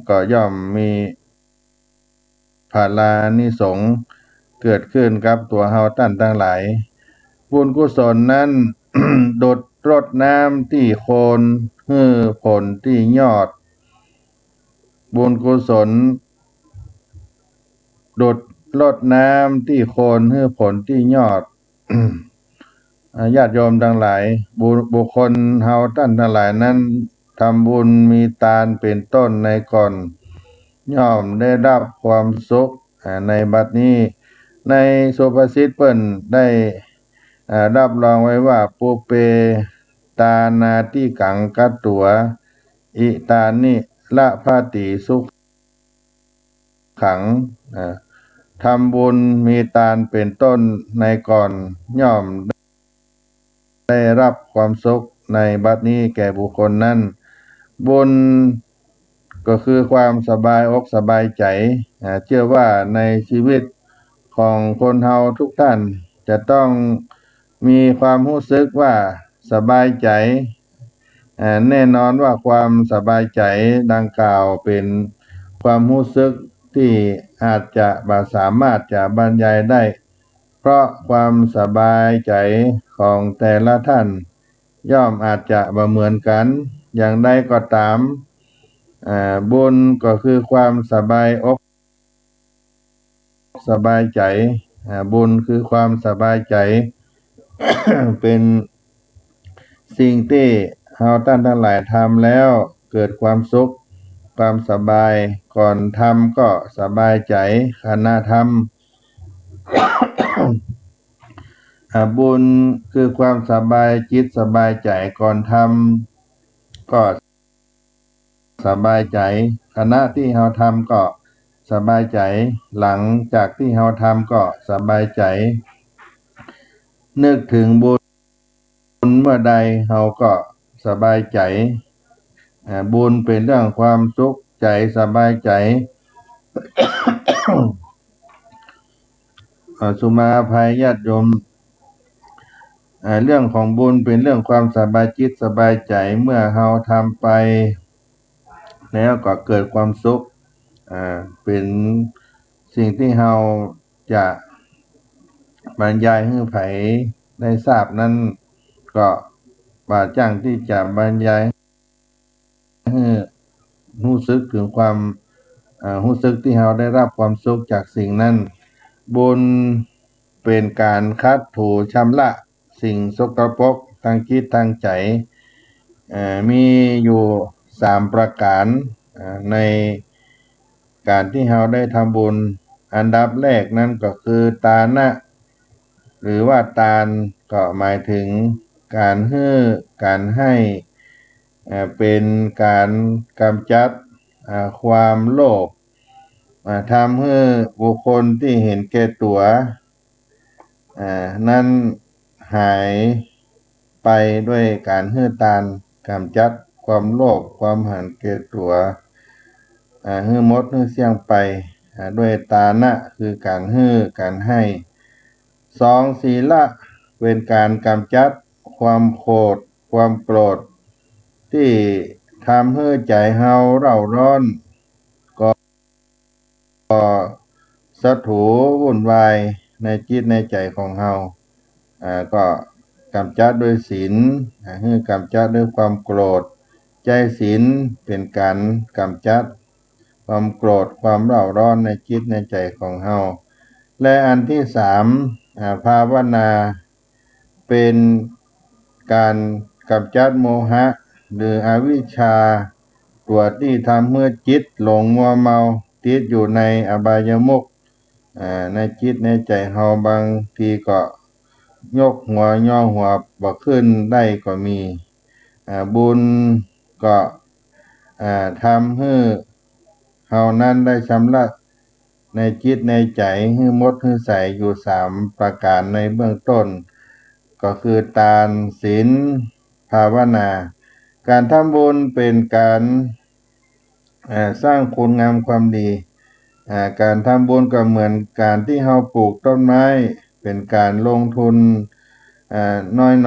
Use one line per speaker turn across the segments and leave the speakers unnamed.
ก็ย่อมมีพลานิสงส์เกิดขึ้นกับตัวเฮาท่านทั้งหลายบุญกุศลนั้น ดดรดน้ำที่โคนฮือผลที่ยอดบุญกุศลดดรดน้ำที่โคนฮือผลที่ยอด ญาติโยมทั้งหลายบุคคลเฮาท่านทั้งหลายนั้นทำบุญมีทานเป็นต้นในก่อนย่อมได้รับความสุขในบัดนี้ในสุภาษิตเปิ้นได้รับรองไว้ว่าปุเปตานาติกังกัตตัวอิตานิละภาติสุขขังทำบุญมีทานเป็นต้นในก่อนย่อมได้รับความสุขในบัดนี้แก่บุคคลนั้นบุญก็คือความสบายอกสบายใจเชื่อว่าในชีวิตของคนเฮาทุกท่านจะต้องมีความรู้สึกว่าสบายใจแน่นอนว่าความสบายใจดังกล่าวเป็นความรู้สึกที่อาจจะบ่สามารถจะบรรยายได้เพราะความสบายใจของแต่ละท่านย่อมอาจจะบ่เหมือนกันอย่างใดก็ตามบุญก็คือความสบายอกสบายใจบุญคือความสบายใจ เป็นสิ่งที่เราท่านทั้งหลายทำแล้วเกิดความสุขความสบายก่อนทำก็สบายใจขณะทำบุญคือความสบายจิตสบายใจก่อนทำก็สบายใจขณะที่เราทำก็สบายใจหลังจากที่เราทำก็สบายใจนึกถึงบุญเมื่อใดเราก็สบายใจบุญเป็นเรื่องความสุขใจสบายใจ สุมาภัยญาติโยมเรื่องของบุญเป็นเรื่องความสบายจิตสบายใจเมื่อเราทำไปแล้วก็เกิดความสุขเป็นสิ่งที่เราจะบรรยายให้ไผได้ทราบนั้นก็บาจ้างที่จะบรรยายให้รู้สึกถึงความรู้สึกที่เราได้รับความสุขจากสิ่งนั้นบุญเป็นการคัดถูชำระสิ่งสกปรกทางจิตทางใจมีอยู่3ประการในการที่เราได้ทำบุญอันดับแรกนั้นก็คือตานะหรือว่าทานก็หมายถึงการการให้เป็นการกำจัดความโลภทำให้บุคคลที่เห็นแก่ตัวนั้นหายไปด้วยการให้ทานกำจัดความโลภความเห็นแก่ตัวให้หมดให้เสี่ยงไปด้วยตานะคือการให้2ศีละเป็นการกำจัดความโกรธความโกรธที่ทำให้ใจเฮาเร่าร้อนก็สะถูวุ่นวายในจิตในใจของเฮาก็กำจัดด้วยศีลให้กำจัดด้วยความโกรธใจศีลเป็นการกำจัดความโกรธความเร่าร้อนในจิตในใจของเฮาและอันที่3ภาวนาเป็นการกำจัดโมหะหรืออวิชชาตัวที่ทำให้จิตหลงมัวเมาติดอยู่ในอบายมุขในจิตในใจเฮาบางทีก็ยกหัวย่อหัวบ่ขึ้นได้ก็มีบุญก็ทำให้เฮานั้นได้ชำระในจิตในใจให้หมดให้ใสอยู่3ประการในเบื้องต้นก็คือทานศีลภาวนาการทำบุญเป็นการสร้างคุณงามความดีการทำบุญก็เหมือนการที่เราปลูกต้นไม้เป็นการลงทุน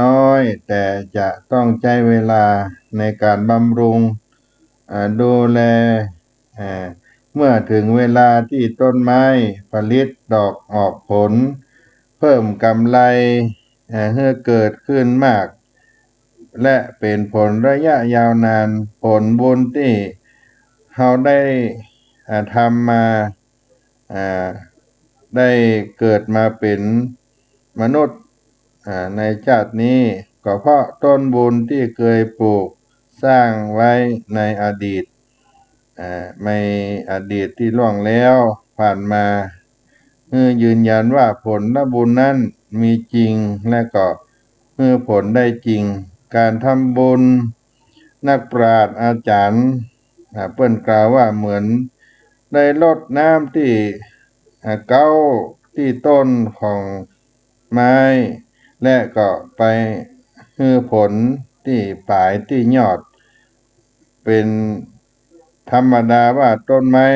น้อยๆแต่จะต้องใช้เวลาในการบำรุง ดูแลอ่าเมื่อถึงเวลาที่ต้นไม้ผลิตดอกออกผลเพิ่มกำไรให้เกิดขึ้นมากและเป็นผลระยะยาวนานผลบุญที่เราได้ทำมาอ่าได้เกิดมาเป็นมนุษย์ในชาตินี้ก็เพราะต้นบุญที่เคยปลูกสร้างไว้ในอดีตไม่อดีตที่ล่วงแล้วผ่านมายืนยันว่าผลบุญนั้นมีจริงและก็ผลได้จริงการทำบุญนักปราชญ์อาจารย์เปิ้นกล่าวว่าเหมือนได้รดน้ำที่เก้าที่ต้นของไม้และก็ไปผลที่ปลายที่ยอดเป็นธรรมดาว่าต้นไม้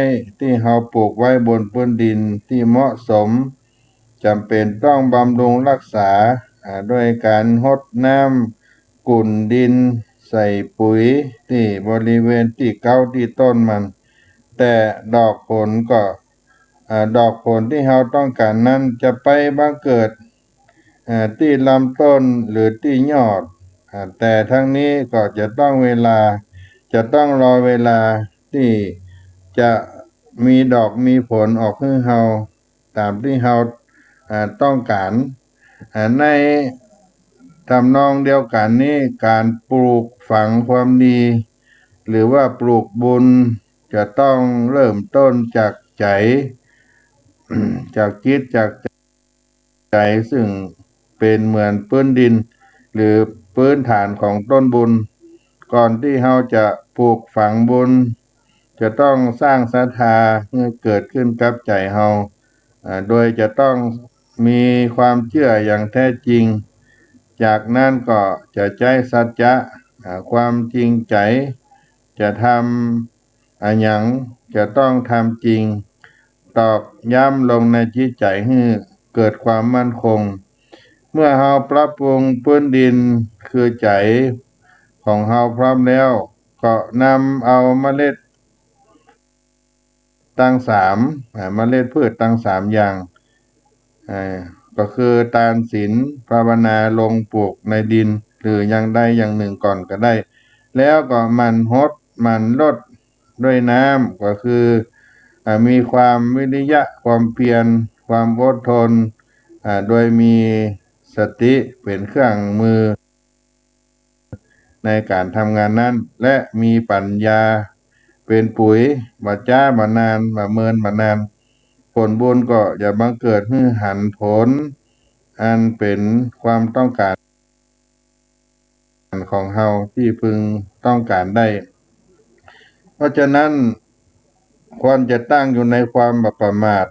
ที่เราปลูกไว้บนพื้นดินที่เหมาะสมจำเป็นต้องบำรุงรักษาด้วยการรดน้ำกุ่นดินใส่ปุ๋ยที่บริเวณที่เก้าที่ต้นมันแต่ดอกผลก็ดอกผลที่เราต้องการนั้นจะไปบังเกิดที่ลำต้นหรือที่ยอดแต่ทั้งนี้ก็จะต้องรอเวลาที่จะมีดอกมีผลออกให้เราตามที่เราต้องการในทำนองเดียวกันนี้การปลูกฝังความดีหรือว่าปลูกบุญจะต้องเริ่มต้นจากใจจากจิตจากใจซึ่งเป็นเหมือนพื้นดินหรือพื้นฐานของต้นบุญก่อนที่เราจะปลูกฝังบุญจะต้องสร้างศรัทธาให้เกิดขึ้นกับใจเราโดยจะต้องมีความเชื่ออย่างแท้จริงจากนั้นก็จะใจสัจจะความจริงใจจะทำอย่างจะต้องทำจริงตอกย้ำลงในจิตใจให้เกิดความมั่นคงเมื่อเราปรับปรุงพื้นดินคือใจของเราพร้อมแล้วก็นำเอาเมล็ดตั้งเมล็ดพืชตั้งอย่างก็คือตาลศีลภาวนาลงปลูกในดินหรืออย่างใดอย่างหนึ่งก่อนก็ได้แล้วก็มันรดด้วยน้ำก็คือมีความวิริยะความเพียรความอดทนโดยมีสติเป็นเครื่องมือในการทำงานนั้นและมีปัญญาเป็นปุ๋ยบ่จ้าบ่นานบ่เมินบ่นานผลบุญก็จะบังเกิดให้หันผลอันเป็นความต้องการของเฮาที่พึงต้องการได้เพราะฉะนั้นควรจะตั้งอยู่ในความบ่ประมาท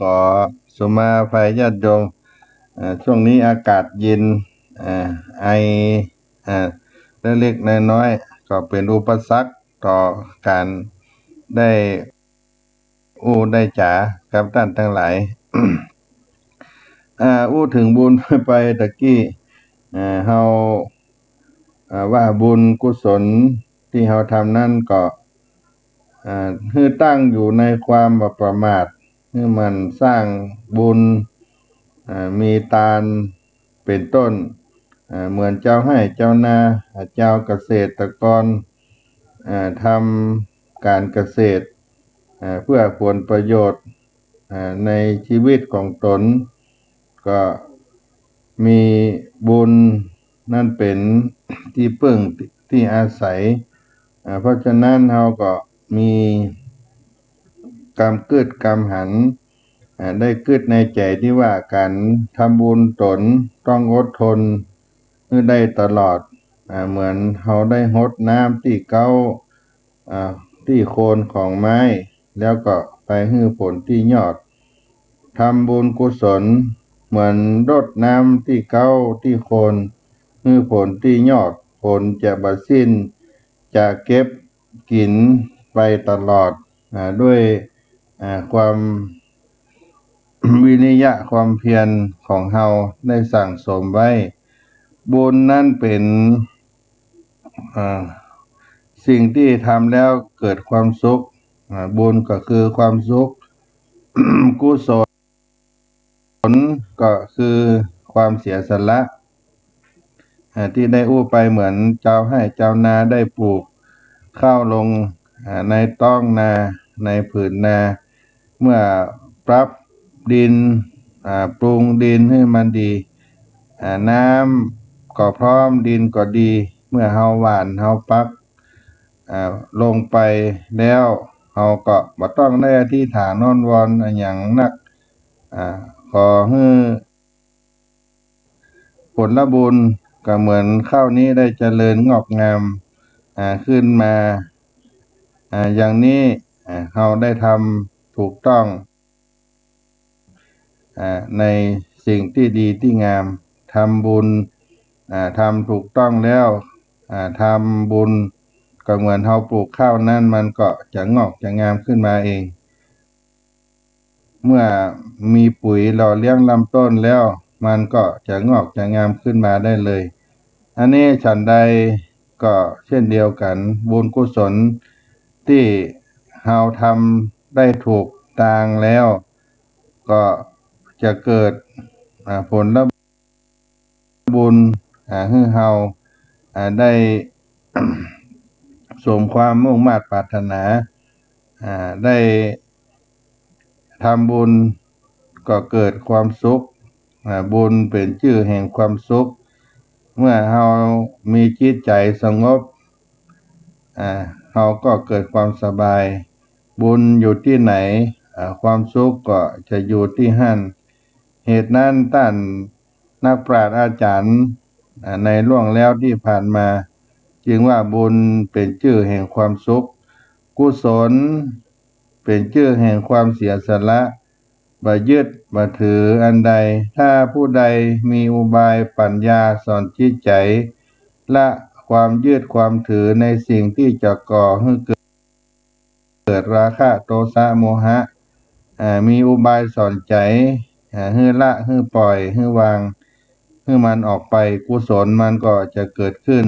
ขอสุมาภัยญาติโยม ช่วงนี้อากาศเย็นไออ่าเล็กๆน้อยๆก็เป็นอุปสรรคต่อการได้ได้จ๋ากับท่านทั้งหลาย อู้ถึงบุญไปตะกี้เฮาว่าบุญกุศลที่เฮาทำนั่นก็คือตั้งอยู่ในความบ่ประมาทคือมันสร้างบุญมีทานเป็นต้นเหมือนเจ้าให้เจ้านาเจ้าเกษตรกรทำการเกษตรเพื่อผลประโยชน์ในชีวิตของตนก็มีบุญนั่นเป็นที่พึ่งที่อาศัยเพราะฉะนั้นเราก็มีกรรมเกิดกรรมหันได้เกิดในใจที่ว่าการทำบุญตนต้องอดทนเพื่อได้ตลอดเหมือนเราได้หดน้ำที่เก้าที่โคนของไม้แล้วก็ไปให้ผลที่ยอดทำบุญกุศลเหมือนรดน้ำที่เก้าที่โคนให้ผลที่ยอดผลจะบัดสิ้นจะเก็บกินไปตลอดด้วยความวิริยะความเพียรของเฮาได้สั่งสมไว้บุญนั้นเป็นสิ่งที่ทำแล้วเกิดความสุขบุญก็คือความสุข กุศลก็คือความเสียสละที่ได้อู้ไปเหมือนเจ้าให้เจ้านาได้ปลูกข้าวลงในต้องนาในผืนนาเมื่อปรับดินปรุงดินให้มันดีน้ำก็พร้อมดินก็ดีเมื่อเฮาหว่านเฮาปักลงไปแล้วเฮาก็บ่ต้องได้อธิษฐานอ้อนวอนอหยังนักขอให้ผลบุญก็เหมือนข้าวนี้ได้เจริญงอกงามขึ้นมาอย่างนี้เราได้ทำถูกต้องในสิ่งที่ดีที่งามทำบุญทำถูกต้องแล้วทำบุญก็เหมือนเราปลูกข้าวนั่นมันก็จะงอกจะงามขึ้นมาเองเมื่อมีปุ๋ยหล่อเลี้ยงลำต้นแล้วมันก็จะงอกจะงามขึ้นมาได้เลยอันนี้ฉันใดก็เช่นเดียวกันบุญกุศลที่เราทำได้ถูกทางแล้วก็จะเกิดผลบุญให้เราได้สมความมุ่งมา่ปรารถนาได้ทำบุญก็เกิดความสุขบุญเป็นชื่อแห่งความสุขเมื่อเรามีจิตใจสงบเราก็เกิดความสบายบุญอยู่ที่ไหนความสุขก็จะอยู่ที่หั่นเหตุนั้นท่านนักปราชญ์อาจารย์ในล่วงแล้วที่ผ่านมาจึงว่าบุญเป็นชื่อแห่งความสุขกุศลเป็นชื่อแห่งความเสียสละบ่ยึดบ่ถืออันใดถ้าผู้ใดมีอุบายปัญญาสอนจิตใจละความยึดความถือในสิ่งที่จะก่อให้เกิดราคะโทสะโมหะมีอุบายสอนใจให้ละให้ปล่อยให้วางให้มันออกไปกุศลมันก็จะเกิดขึ้น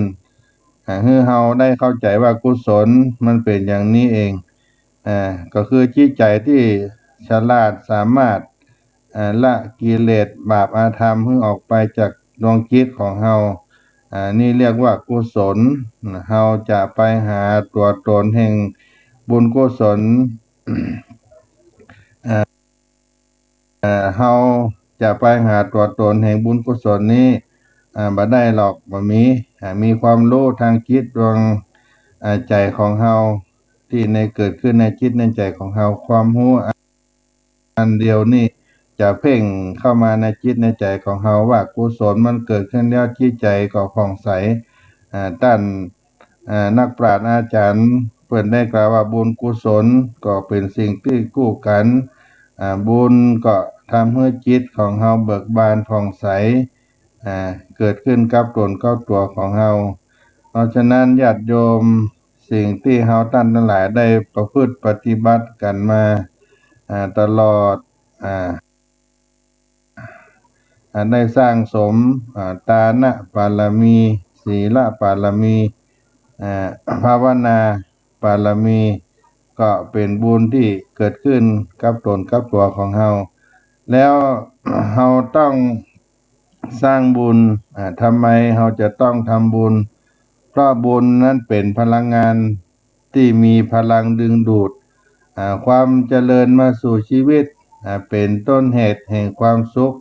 ให้เฮาได้เข้าใจว่ากุศลมันเป็นอย่างนี้เองก็คือจิตใจที่ฉลาดสามารถละกิเลสบาปอาธรรมให้ออกไปจากดวงจิตของเฮานี่เรียกว่ากุศลเฮาจะไปหาตัวตนแห่งบุญกุศลเฮาจะไปหาตัวตนแห่งบุญกุศลนี้บ่ได้หรอกบ่มีความรู้ทางจิตดวงใจของเฮาที่ในเกิดขึ้นในจิตในใจของเฮาความรู้อันเดียวนี่จะเพ่งเข้ามาในจิตในใจของเฮาว่ากุศลมันเกิดขึ้นแล้วจิตใจก็ผ่องใสด้านนักปราชญ์อาจารย์เพิ่นได้กล่าวว่าบุญกุศลก็เป็นสิ่งที่คู่กัน บุญก็ทำให้จิตของเฮาเบิกบานผ่องใสเกิดขึ้นกับตนกับตัวของเฮาเพราะฉะนั้นญาติโยมสิ่งที่เฮาท่านทั้งหลายได้ประพฤติปฏิบัติกันมาตลอดได้สร้างสมตานะบารมีศีลบารมีภาวนาบารมีก็เป็นบุญที่เกิดขึ้นกับตนกับตัวของเฮาแล้วเฮาต้องสร้างบุญทำไมเฮาจะต้องทำบุญเพราะบุญนั้นเป็นพลังงานที่มีพลังดึงดูดความเจริญมาสู่ชีวิตเป็นต้นเหตุแห่งความสุข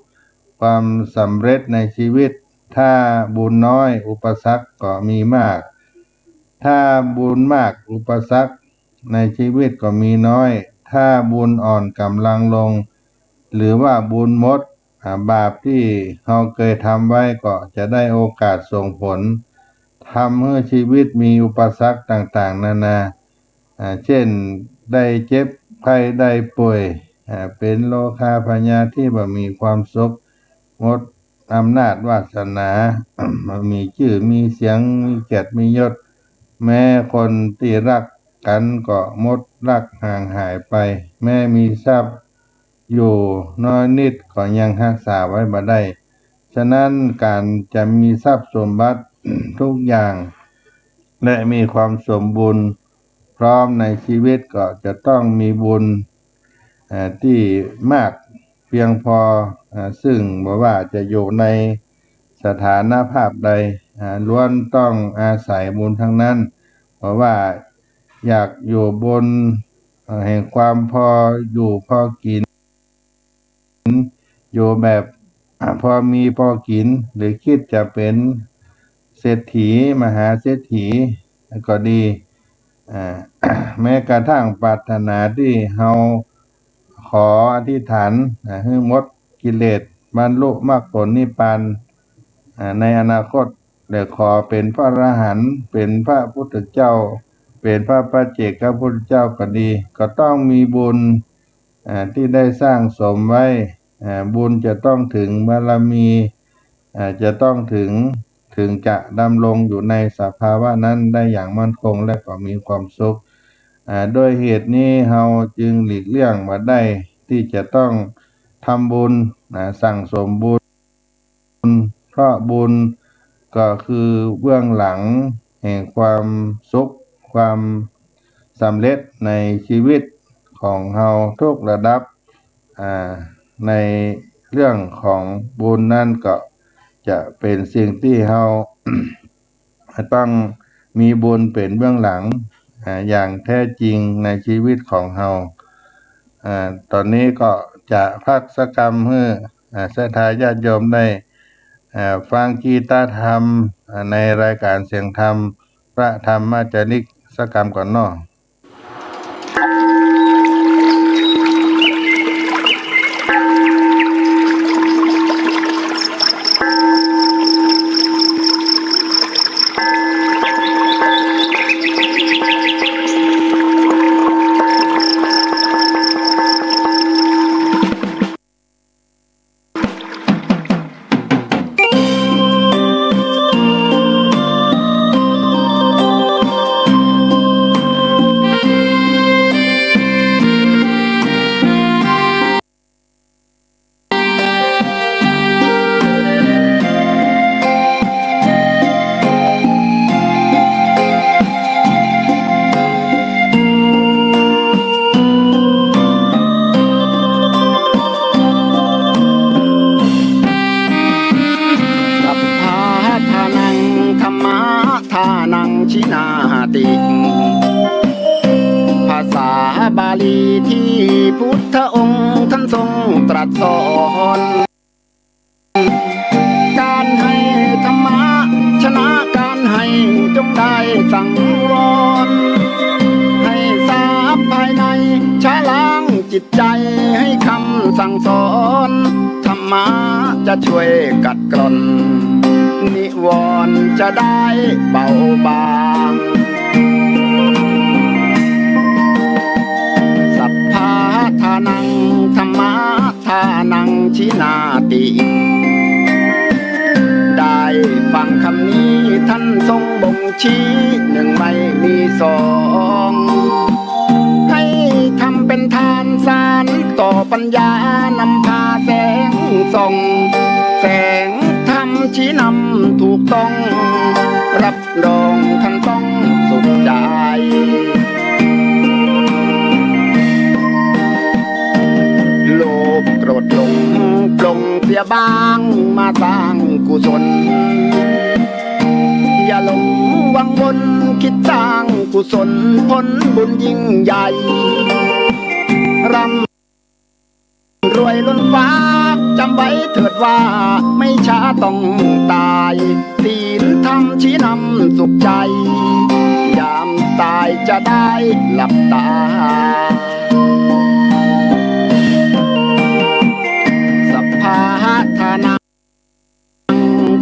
ความสำเร็จในชีวิตถ้าบุญน้อยอุปสรรคก็มีมากถ้าบุญมากอุปสรรคในชีวิตก็มีน้อยถ้าบุญอ่อนกำลังลงหรือว่าบุญหมดบาปที่เราเคยทำไว้ก็จะได้โอกาสส่งผลทำให้ชีวิตมีอุปสรรคต่างๆนานาเช่นได้เจ็บไข้ได้ป่วยเป็นโรคาพยาธิบ่มีความสุขหมดอำนาจวาสนามีชื่อมีเสียงมีเกียรติมียศแม้คนที่รักกันก็หมดรักห่างหายไปแม้มีทรัพย์อยู่น้อยนิดก็ยังรักษาไว้บ่ได้ฉะนั้นการจะมีทรัพย์สมบัติทุกอย่างและมีความสมบูรณ์พร้อมในชีวิตก็จะต้องมีบุญที่มากเพียงพอซึ่งบ่ว่าจะอยู่ในสถานภาพใดล้วนต้องอาศัยบุญทั้งนั้นเพราะว่าอยากอยู่บนแห่งความพออยู่พอกินอยู่แบบพอมีพอกินหรือคิดจะเป็นเศรษฐีมหาเศรษฐีก็ดีแม้กระทั่งปรารถนาที่เฮาขออธิษฐานให้หมดกิเลสบรรลุมรรคผลนิพพานในอนาคตและขอเป็นพระอรหันต์เป็นพระพุทธเจ้าเป็นพระปัจเจกพุทธเจ้าก็ดีก็ต้องมีบุญที่ได้สร้างสมไว้บุญจะต้องถึงบารมีจะต้องถึงจะดำรงอยู่ในสภาวะนั้นได้อย่างมั่นคงและก็มีความสุขโดยเหตุนี้เราจึงหลีกเลี่ยงมาได้ที่จะต้องทำบุญสั่งสมบุญเพราะบุญก็คือเบื้องหลังแห่งความสุขความสำเร็จในชีวิตของเราทุกระดับในเรื่องของบุญนั่นก็จะเป็นสิ่งที่เรา ต้องมีบุญเป็นเบื้องหลังอย่างแท้จริงในชีวิตของเราตอนนี้ก็จะพักสักกรรมให้ศรัทธาญาติโยมได้ฟังกีตาธรรมในรายการเสียงธรรมพระธรรมจาริกสักกรรมก่อนเนาะ
ชินาติภาษาบาลีที่พุทธองค์ท่านทรงตรัสสอนการให้ธรรมะชนะการให้จงได้สังวรให้ทราบภายในชะล้างจิตใจให้คำสั่งสอนธรรมะจะช่วยกัดกร่อนนิวรณ์จะได้เบาบางสัพพะทานังธรรม านังชินาติ ได้ฟังคำนี้ท่านทรงบ่งชี้หนึ่งไม่มีสองให้ทำเป็นทานสารต่อปัญญานำพาแสงส่องแสงธรรมชี้นำถูกต้องรับรองท่านต้องสุขใจโลภโกรธหลงปลงเสียบ้างมาสร้างกุศลอย่าหลงวังวนคิดสร้างกุศลผลบุญยิ่งใหญ่ร่ำรวยล้นฟ้าจำไว้เถิดว่าไม่ช้าต้องตายศีลธรรมชี้นำสุขใจยามตายจะได้หลับตาสัพพะทานัง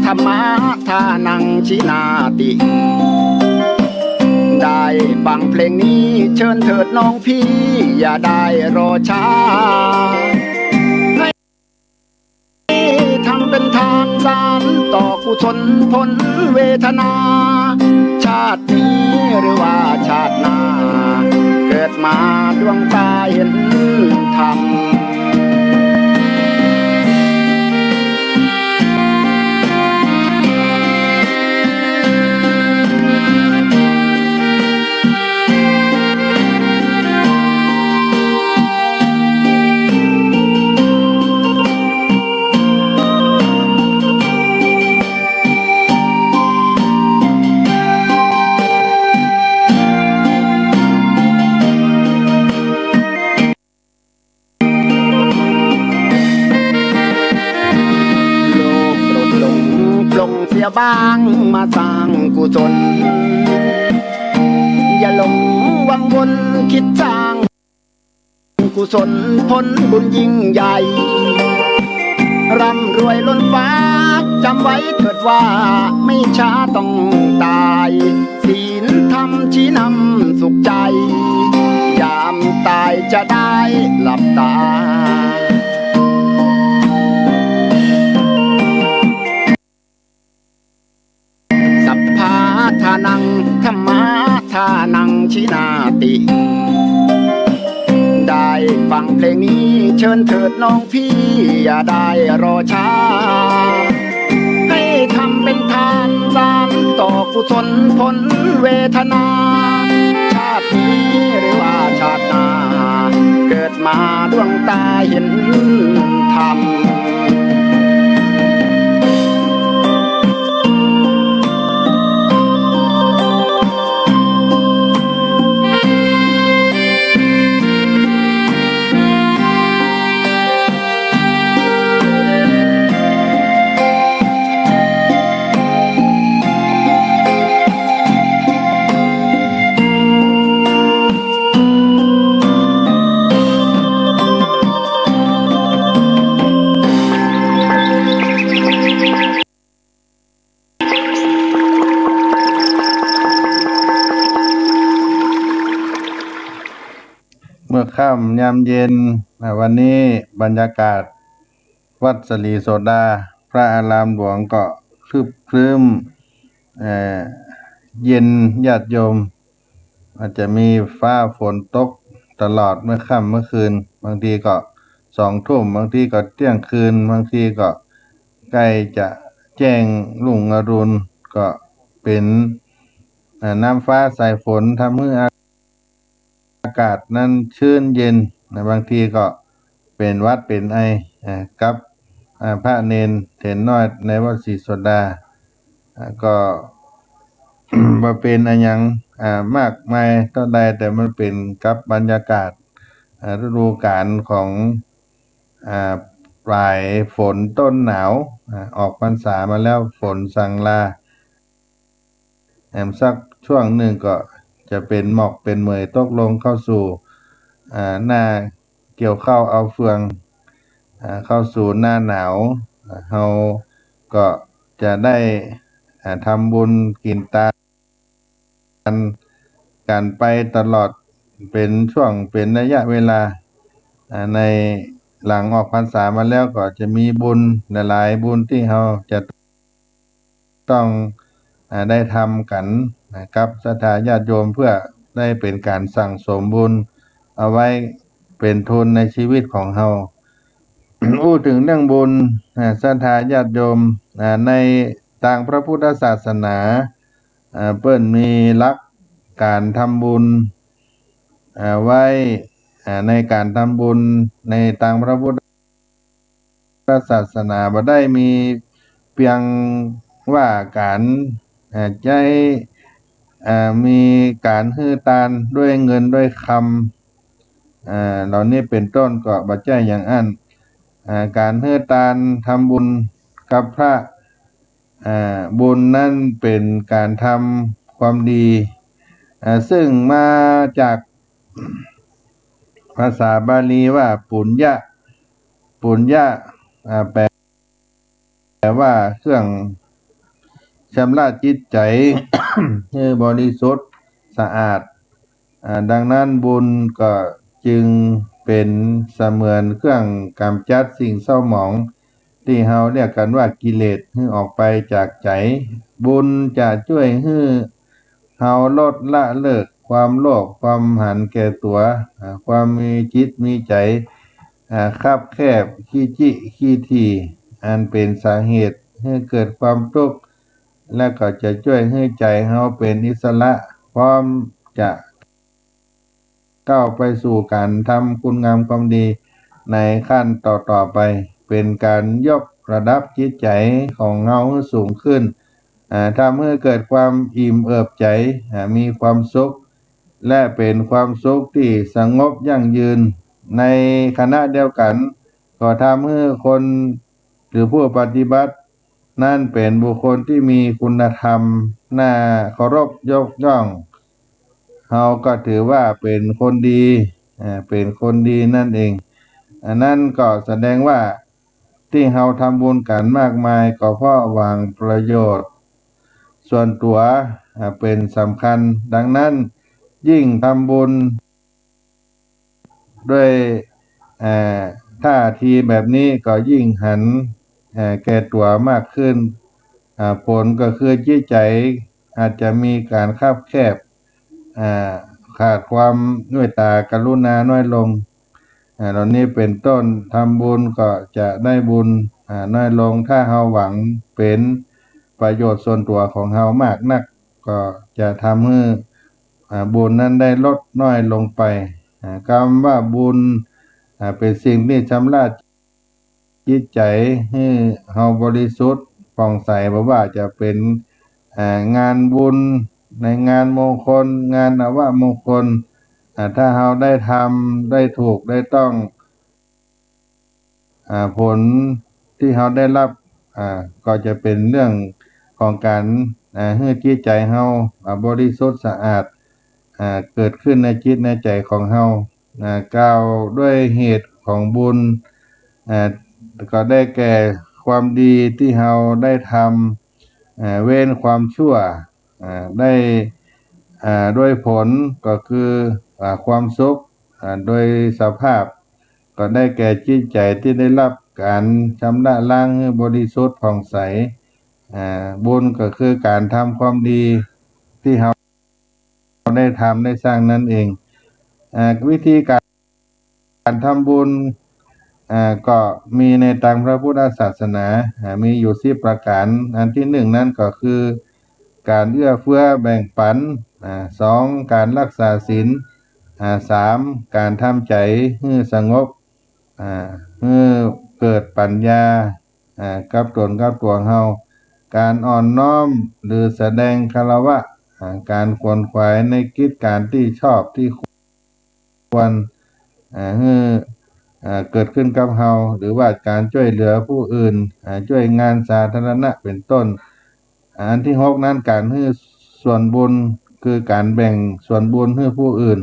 ธรรมะทานังชินาติได้ฟังเพลงนี้เชิญเถิดน้องพี่อย่าได้รอช้าให้ทำเป็นทานสารต่อกุศลผลเวทนา ชาตินี้หรือว่าชาติหน้าเกิดมาดวงตาเห็นธรรมเสียบ้างมาสร้างกุศลอย่าหลงวังวนคิดสร้างกุศลผลบุญยิ่งใหญ่ร่ำรวยล้นฟ้าจำไว้เถิดว่าไม่ช้าต้องตายศีลธรรมชี้นำสุขใจยามตายจะได้หลับตาทานังธรรมะทานังชินาติได้ฟังเพลงนี้เชิญเถิดน้องพี่อย่าได้รอช้าให้ทำเป็นทานสารต่อกุศลผลเวทนาชาตินี้หรือว่าชาติหน้าเกิดมาดวงตาเห็นธรรม
เมื่อค่ำยามเย็นวันนี้บรรยากาศวัดสลีโสดาพระอารามหลวงก็ครึบครึ้มเย็นญาติโยมอาจจะมีฟ้าฝนตกตลอดเมื่อค่ำเมื่อคืนบางทีก็2 ทุ่มบางทีก็เที่ยงคืนบางทีก็ใกล้จะแจ้งรุ่งอรุณก็เป็นน้ำฟ้าสายฝนทำให้อากาศนั้นชื้นเย็นบางทีก็เป็นหวัดเป็นไอกับพระเนนเถรน้อยในวัดศรีโสดาก็ บ่เป็นอันหยังมากมายเท่าใดแต่มันเป็นกับบรรยากาศฤดูกาลของปลายฝนต้นหนาวออกพรรษามาแล้วฝนสั่งลาสักช่วงหนึ่งก็จะเป็นหมอกเป็นเหมยตกลงเข้าสู่หน้าเกี่ยวข้าวเอาเฟืองเข้าสู่หน้าหนาวเฮาก็จะได้ทำบุญกินทานกันไปตลอดเป็นช่วงเป็นระยะเวลาใน หลังออกพรรษามาแล้วก็จะมีบุญหลายๆบุญที่เราจะต้องได้ทำกันนะครับศรัทธาญาติโยมเพื่อได้เป็นการสั่งสมบุญเอาไว้เป็นทุนในชีวิตของเรา พูดถึงเรื่องบุญศรัทธาญาติโยมในทางพระพุทธศาสนาเปิ้นมีหลักการทำบุญไว้ในการทำบุญในทางพระพุทธศาสนาบ่ได้มีเพียงว่าการใจมีการฮื้อตานด้วยเงินด้วยคำเหล่านี้เป็นต้นก็บ่ใช่อย่างอั้นการฮื้อตานทำบุญกับพระบุญนั่นเป็นการทำความดีซึ่งมาจากภาษาบาลีว่าปุญญะแปลว่าเครื่องชำระจิตใจ ให้บริสุทธิ์สะอาดดังนั้นบุญก็จึงเป็นเสมือนเครื่องกำจัดสิ่งเศร้าหมองที่เราเรียกกันว่ากิเลสให้ออกไปจากใจบุญจะช่วยให้เราลดละเลิกความโลภความหันแก่ตัวความมีจิตมีใจคับแคบขี้จิขี้ถี่อันเป็นสาเหตุให้เกิดความทุกข์และก็จะช่วยให้ใจเราเป็นอิสระพร้อมจะก้าวไปสู่การทำคุณงามความดีในขั้นต่อไปเป็นการยกระดับจิตใจของเราให้สูงขึ้นทำให้เกิดความอิ่มเอิบใจมีความสุขและเป็นความสุขที่สงบยั่งยืนในขณะเดียวกันก็ทำให้คนหรือผู้ปฏิบัตินั่นเป็นบุคคลที่มีคุณธรรมน่าเคารพยกย่องเราก็ถือว่าเป็นคนดีเป็นคนดีนั่นเองอันนั้นก็แสดงว่าที่เราทำบุญกันมากมายก็เพราะหวังประโยชน์ส่วนตัวเป็นสำคัญดังนั้นยิ่งทำบุญด้วยท่าทีแบบนี้ก็ยิ่งหันแก่ตัวมากขึ้นผลก็คือจิตใจอาจจะมีการคับแคบขาดความเมตตากรุณาน้อยลงเหล่านี้เป็นต้นทำบุญก็จะได้บุญน้อยลงถ้าเราหวังเป็นประโยชน์ส่วนตัวของเรามากนักก็จะทำให้บุญนั้นได้ลดน้อยลงไปคำว่าบุญเป็นสิ่งที่ชำระจิตใจให้เราบริสุทธิ์ผ่องใสบ่ว่าจะเป็นงานบุญในงานมงคลงานอวมงคลถ้าเราได้ทำได้ถูกได้ต้องผลที่เราได้รับก็จะเป็นเรื่องของการให้จิตใจเราบริสุทธิ์สะอาดเกิดขึ้นในจิตในใจของเรากล่าวด้วยเหตุของบุญก็ได้แก่ความดีที่เราได้ทำเว้นความชั่วได้ด้วยผลก็คือความสุขโดยสภาพก็ได้แก่จิตใจที่ได้รับการชำระล้างให้บริสุทธิ์ผ่องใสบุญก็คือการทำความดีที่เราได้ทำได้สร้างนั่นเองวิธีการทำบุญก็มีในทางพระพุทธศาสนามีอยู่10ประการอันที่หนึ่งนั่นก็คือการเอื้อเฟื้อแบ่งปัน2การรักษาศีล3การทำใจให้สงบให้เกิดปัญญากับตนกับตัวเราการอ่อนน้อมหรือแสดงคารวะการขวนขวายในกิจการที่ชอบที่ควรให้เกิดขึ้นกับเราหรือว่าการช่วยเหลือผู้อื่นช่วยงานสาธารณะเป็นต้นอันที่6นั้นการให้ส่วนบุญคือการแบ่งส่วนบุญให้ผู้อื่น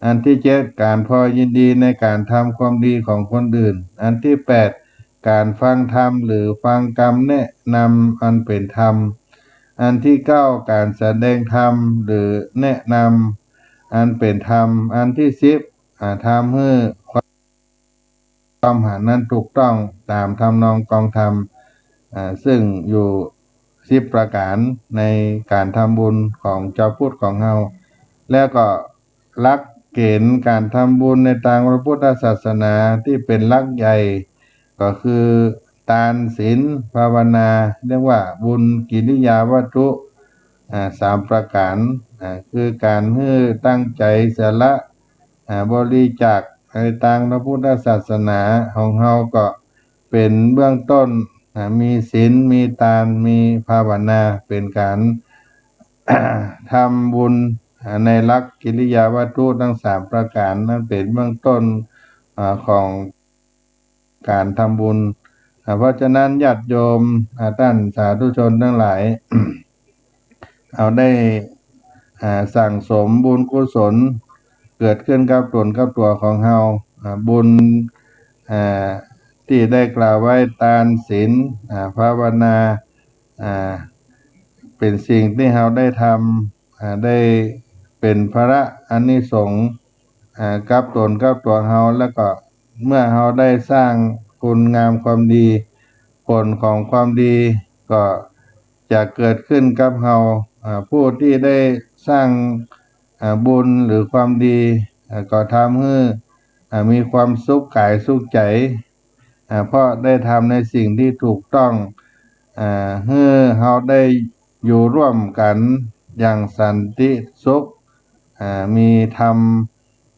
อันที่7การพอยินดีในการทำความดีของคนอื่นอันที่8การฟังธรรมหรือฟังกรรมแนะนำอันเป็นธรรมอันที่9การแสดงธรรมหรือแนะนำอันเป็นธรรมอันที่10ทำให้ ความหารนั้นถูกต้องตามทำนองกองธรรมซึ่งอยู่10ประการในการทำบุญของเจ้าพุทธของเราแล้วก็หลักเกณฑ์การทำบุญในทางพระพุทธศาสนาที่เป็นหลักใหญ่ก็คือทานศีลภาวนาเรียกว่าบุญกิริยาวัตถุ3ประการคือการให้ตั้งใจเสียละบริจาคในทางพระพุทธศาสนาของเฮาก็เป็นเบื้องต้นมีศีลมีทานมีภาวนาเป็นการ ทำบุญในหลักกิริยาวัตถุทั้ง3ประการนั้นเป็นเบื้องต้นของการทำบุญเพราะฉะนั้นญาติโยมท่านสาธุชนทั้งหลาย เอาได้สั่งสมบุญกุศลเกิดขึ้นกับตนกับตัวของเฮาบุญที่ได้กล่าวไว้ทานศีลภาวนาเป็นสิ่งที่เฮาได้ทำได้เป็นภาระอานิสงส์กับตนกับตัวเฮาแล้วก็เมื่อเฮาได้สร้างคุณงามความดีผลของความดีก็จะเกิดขึ้นกับเฮาผู้ที่ได้สร้างบุญหรือความดีก็ทำให้มีความสุขกายสุขใจเพราะได้ทำในสิ่งที่ถูกต้องให้เฮาได้อยู่ร่วมกันอย่างสันติสุขมีธรร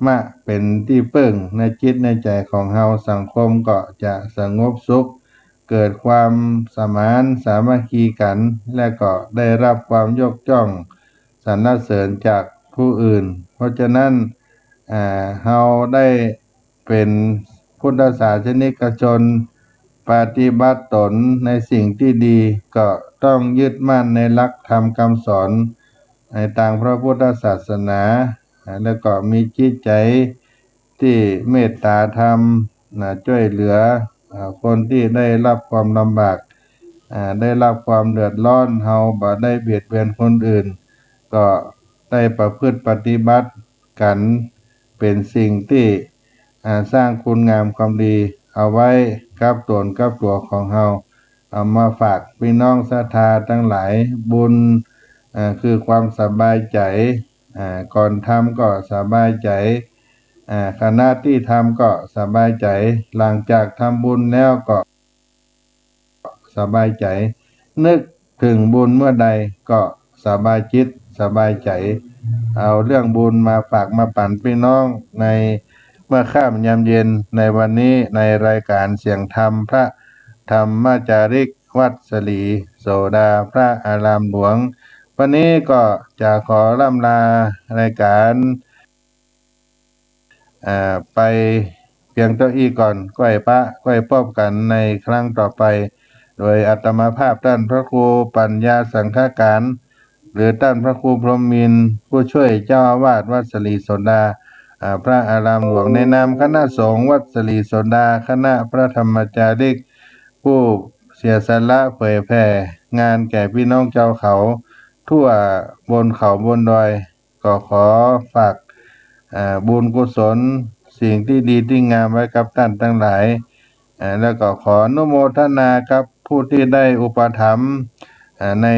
มะเป็นที่พึ่งในจิตในใจของเฮาสังคมก็จะสงบสุขเกิดความสมานสามัคคีกันและก็ได้รับความยกย่องสรรเสริญจากผู้อื่นเพราะฉะนั้นเฮาได้เป็นพุทธศาสนิกชนปฏิบัติตนในสิ่งที่ดีก็ต้องยึดมั่นในหลักธรรมคำสอนในทางพระพุทธศาสนาแล้วก็มีจิตใจที่เมตตาธรรมช่วยเหลือคนที่ได้รับความลำบากได้รับความเดือดร้อนเฮาบ่ได้เบียดเบียนคนอื่นก็ได้ประพฤติปฏิบัติกันเป็นสิ่งที่สร้างคุณงามความดีเอาไว้กับตนกับตัวของเฮาเอามาฝากพี่น้องศรัทธาทั้งหลายบุญคือความสบายใจก่อนทำก็สบายใจขณะที่ทำก็สบายใจหลังจากทำบุญแล้วก็สบายใจนึกถึงบุญเมื่อใดก็สบายจิตสบายใจเอาเรื่องบุญมาฝากมาปั่นพี่น้องในเมื่อค่ำยามเย็นในวันนี้ในรายการเสียงธรรมพระธรรมจาริกวัดสลีโสดาพระอารามหลวงวันนี้ก็จะขอล่ำลารายการไปเพียงเท่านี้ก่อนก้อยพบกันในครั้งต่อไปโดยอาตมาภาพท่านพระครูปัญญาสังฆการหรือท่านพระครูพรหมินทร์ผู้ช่วยเจ้าอาวาสวัดสลีโสดาพระอารามหลวงในนามคณะสงฆ์วัดสลีโสดาคณะพระธรรมจาริกผู้เสียสละเผยแผ่งานแก่พี่น้องเจ้าเขาทั่วบนเขาบนดอยก็ขอฝากบุญกุศลสิ่งที่ดีที่งามไว้กับท่านทั้งหลายแล้วก็ขออนุโมทนากับผู้ที่ได้อุปถัมภ์ใน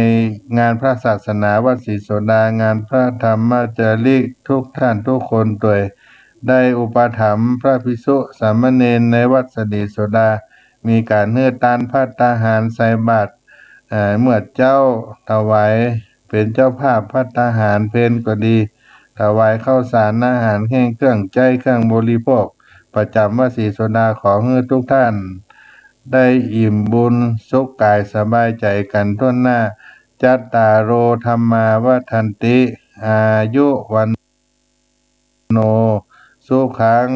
งานพระศาสนาวัดศรีโสดางานพระธรรมจาริกทุกท่านทุกคนโดยได้อุปถัมภ์พระภิกษุสามเณรในวัดศรีโสดามีการเฮือทานภัตตาหารใส่บาตรเมื่อเจ้าถวายเป็นเจ้าภาพภัตตาหารเพลก็ดีถวายข้าวสารอาหารแห้งเครื่องใจเครื่องบริโภคประจำวัดศรีโสดาขอให้ทุกท่านได้อิ่มบุญสุขกายสบายใจกันทั่วหน้าจัตตารโอธรรมาวัฏันติอายุวันโนสุขัง